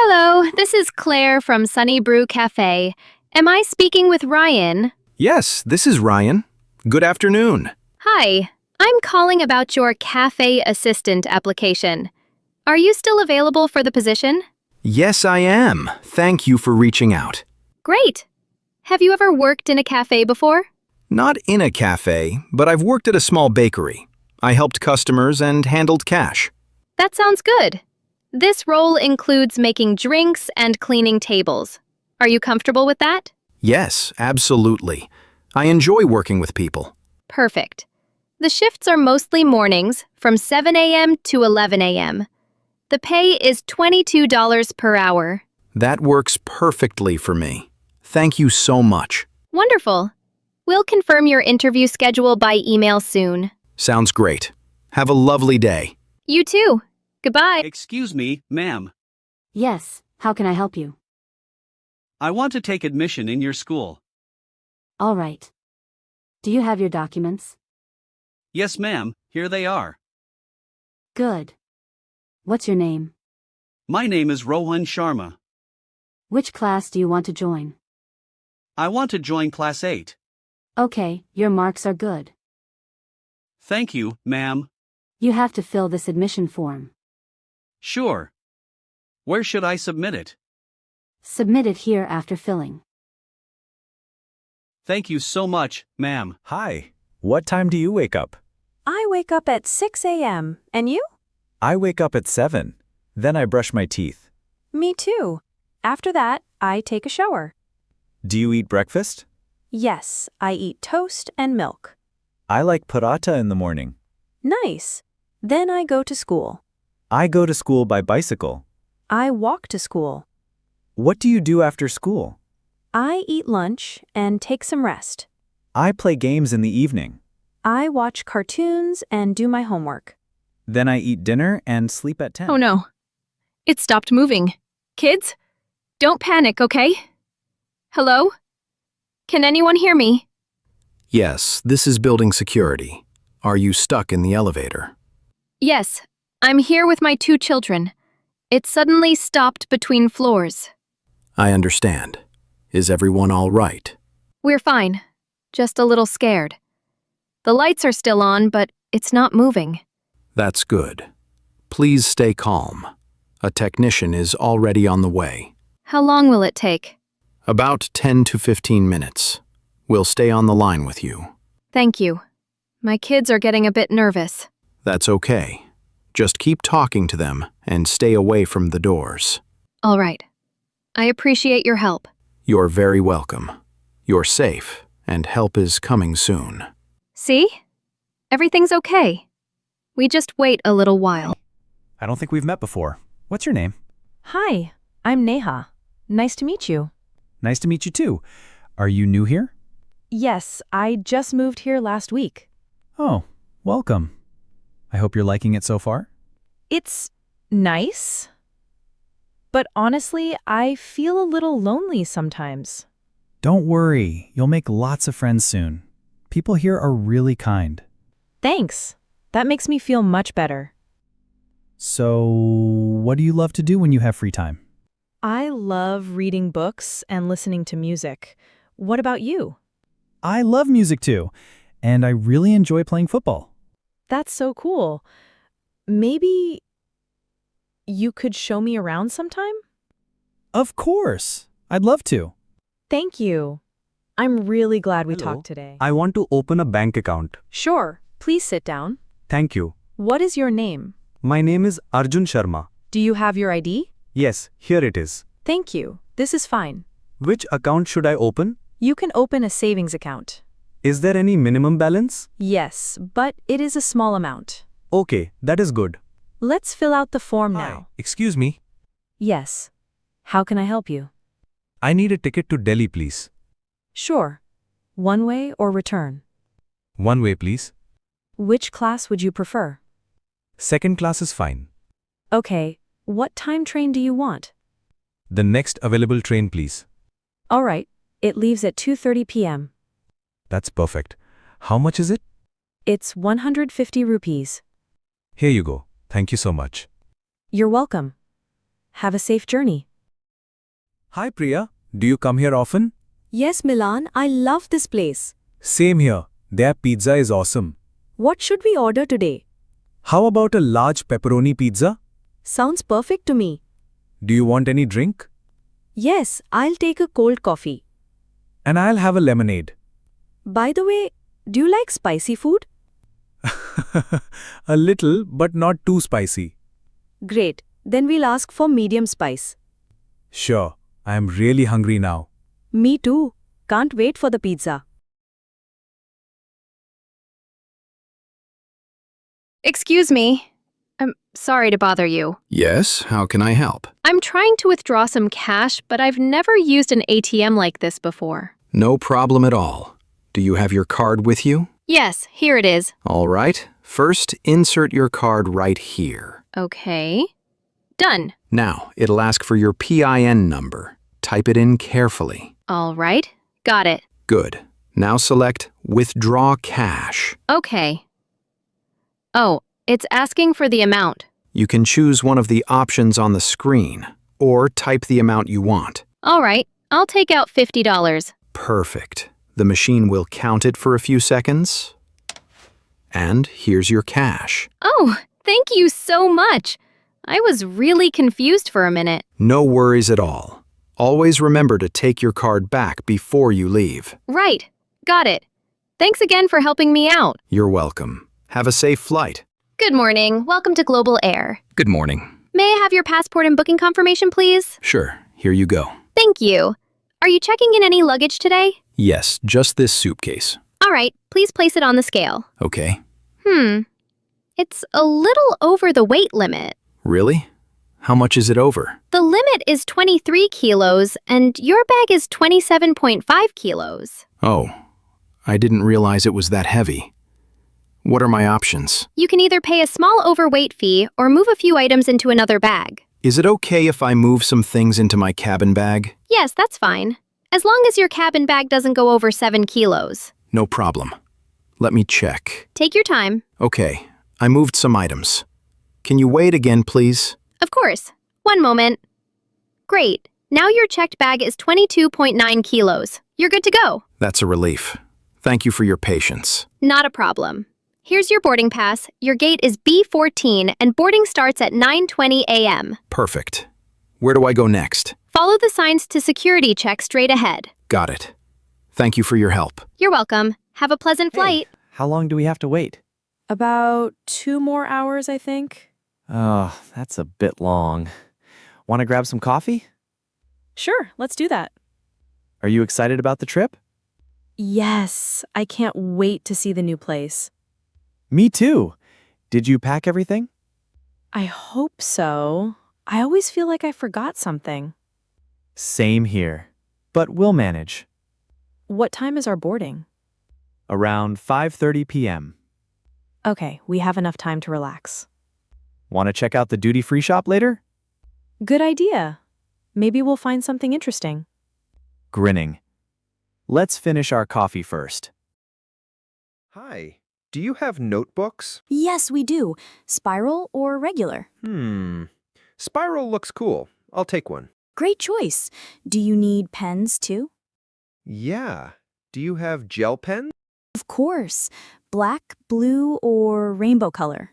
Hello, this is Claire from Sunny Brew Cafe. Am I speaking with Ryan? Yes, this is Ryan. Good afternoon. Hi, I'm calling about your cafe assistant application. Are you still available for the position? Yes, I am. Thank you for reaching out. Great. Have you ever worked in a cafe before? Not in a cafe, but I've worked at a small bakery. I helped customers and handled cash. That sounds good. This role includes making drinks and cleaning tables. Are you comfortable with that? Yes, absolutely. I enjoy working with people. Perfect. The shifts are mostly mornings from 7 a.m. to 11 a.m. The pay is $22 per hour. That works perfectly for me. Thank you so much. Wonderful. We'll confirm your interview schedule by email soon. Sounds great. Have a lovely day. You too. Goodbye. Excuse me, ma'am. Yes, how can I help you? I want to take admission in your school. All right. Do you have your documents? Yes, ma'am, here they are. Good. What's your name? My name is Rohan Sharma. Which class do you want to join? I want to join Class 8. Okay, your marks are good. Thank you, ma'am. You have to fill this admission form. Sure. Where should I submit it? Submit it here after filling. Thank you so much, ma'am. Hi. What time do you wake up? I wake up at 6 a.m. And you? I wake up at 7. Then I brush my teeth. Me too. After that, I take a shower. Do you eat breakfast? Yes, I eat toast and milk. I like paratha in the morning. Nice. Then I go to school. I go to school by bicycle. I walk to school. What do you do after school? I eat lunch and take some rest. I play games in the evening. I watch cartoons and do my homework. Then I eat dinner and sleep at 10. Oh no. It stopped moving. Kids, don't panic, okay? Hello? Can anyone hear me? Yes, this is building security. Are you stuck in the elevator? Yes, I'm here with my 2 children. It suddenly stopped between floors. I understand. Is everyone all right? We're fine, just a little scared. The lights are still on, but it's not moving. That's good. Please stay calm. A technician is already on the way. How long will it take? About 10 to 15 minutes. We'll stay on the line with you. Thank you. My kids are getting a bit nervous. That's okay. Just keep talking to them and stay away from the doors. All right. I appreciate your help. You're very welcome. You're safe, and help is coming soon. See? Everything's okay. We just wait a little while. I don't think we've met before. What's your name? Hi, I'm Neha. Nice to meet you. Nice to meet you too. Are you new here? Yes, I just moved here last week. Oh, welcome. I hope you're liking it so far. It's nice. But honestly, I feel a little lonely sometimes. Don't worry, you'll make lots of friends soon. People here are really kind. Thanks. That makes me feel much better. So, what do you love to do when you have free time? I love reading books and listening to music. What about you? I love music too, and I really enjoy playing football. That's so cool. Maybe you could show me around sometime? Of course, I'd love to. Thank you. I'm really glad we Hello. talked today. I want to open a bank account. Sure, please sit down. Thank you. What is your name? My name is Arjun Sharma. Do you have your ID? Yes, here it is. Thank you. This is fine. Which account should I open? You can open a savings account. Is there any minimum balance? Yes, but it is a small amount. Okay, that is good. Let's fill out the form now. Excuse me. Yes. How can I help you? I need a ticket to Delhi, please. Sure. One way or return? One way, please. Which class would you prefer? Second class is fine. Okay. What time train do you want? The next available train, please. All right. It leaves at 2:30 p.m. That's perfect. How much is it? It's 150 rupees. Here you go. Thank you so much. You're welcome. Have a safe journey. Hi Priya, do you come here often? Yes, Milan, I love this place. Same here. Their pizza is awesome. What should we order today? How about a large pepperoni pizza? Sounds perfect to me. Do you want any drink? Yes, I'll take a cold coffee. And I'll have a lemonade. By the way, do you like spicy food? A little, but not too spicy. Great, then we'll ask for medium spice. Sure, I am really hungry now. Me too. Can't wait for the pizza. Excuse me. I'm sorry to bother you. Yes, how can I help? I'm trying to withdraw some cash, but I've never used an ATM like this before. No problem at all. Do you have your card with you? Yes, here it is. All right. First, insert your card right here. Okay. Done. Now, it'll ask for your PIN number. Type it in carefully. All right. Got it. Good. Now select Withdraw Cash. Okay. Oh, it's asking for the amount. You can choose one of the options on the screen, or type the amount you want. All right. I'll take out $50. Perfect. The machine will count it for a few seconds. And here's your cash. Oh, thank you so much. I was really confused for a minute. No worries at all. Always remember to take your card back before you leave. Right. Got it. Thanks again for helping me out. You're welcome. Have a safe flight. Good morning. Welcome to Global Air. Good morning. May I have your passport and booking confirmation, please? Sure, here you go. Thank you. Are you checking in any luggage today? Yes, just this suitcase. All right, please place it on the scale. Okay. It's a little over the weight limit. Really? How much is it over? The limit is 23 kilos, and your bag is 27.5 kilos. Oh, I didn't realize it was that heavy. What are my options? You can either pay a small overweight fee or move a few items into another bag. Is it okay if I move some things into my cabin bag? Yes, that's fine. As long as your cabin bag doesn't go over 7 kilos. No problem. Let me check. Take your time. Okay, I moved some items. Can you weigh it again, please? Of course. One moment. Great. Now your checked bag is 22.9 kilos. You're good to go. That's a relief. Thank you for your patience. Not a problem. Here's your boarding pass. Your gate is B14 and boarding starts at 9:20 a.m. Perfect. Where do I go next? Follow the signs to security check straight ahead. Got it. Thank you for your help. You're welcome. Have a pleasant flight. How long do we have to wait? About 2 more hours, I think. Oh, that's a bit long. Want to grab some coffee? Sure, let's do that. Are you excited about the trip? Yes, I can't wait to see the new place. Me too. Did you pack everything? I hope so. I always feel like I forgot something. Same here. But we'll manage. What time is our boarding? Around 5:30 p.m. Okay, we have enough time to relax. Want to check out the duty-free shop later? Good idea. Maybe we'll find something interesting. Grinning. Let's finish our coffee first. Hi. Do you have notebooks? Yes, we do. Spiral or regular? Spiral looks cool. I'll take one. Great choice. Do you need pens too? Yeah. Do you have gel pens? Of course. Black, blue, or rainbow color?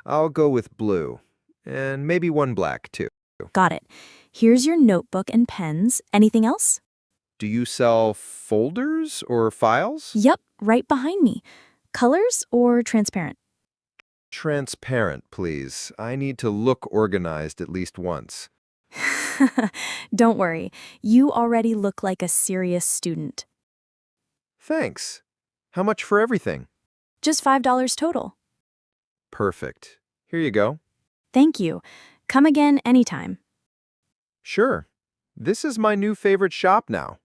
I'll go with blue. And maybe one black, too. Got it. Here's your notebook and pens. Anything else? Do you sell folders or files? Yep, right behind me. Colors or transparent? Transparent, please. I need to look organized at least once. Don't worry. You already look like a serious student. Thanks. How much for everything? Just $5 total. Perfect. Here you go. Thank you. Come again anytime. Sure. This is my new favorite shop now.